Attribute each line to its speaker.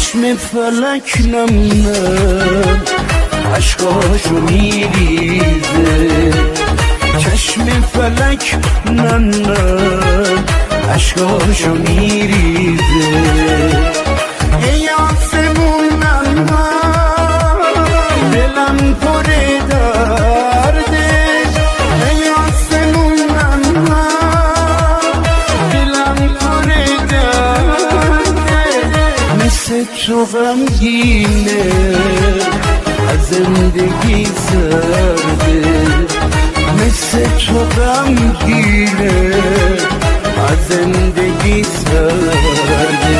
Speaker 1: چشم فلک نم نم عشقاشو میریزه، چشم فلک نم نم عشقاشو میریزه. ای آسمونم من دلم پر درده، ای آسمونم من دلم پر درده. مثل تو غمگینه از زندگی سرده، مثل تو غمگینه از زندگی سرده.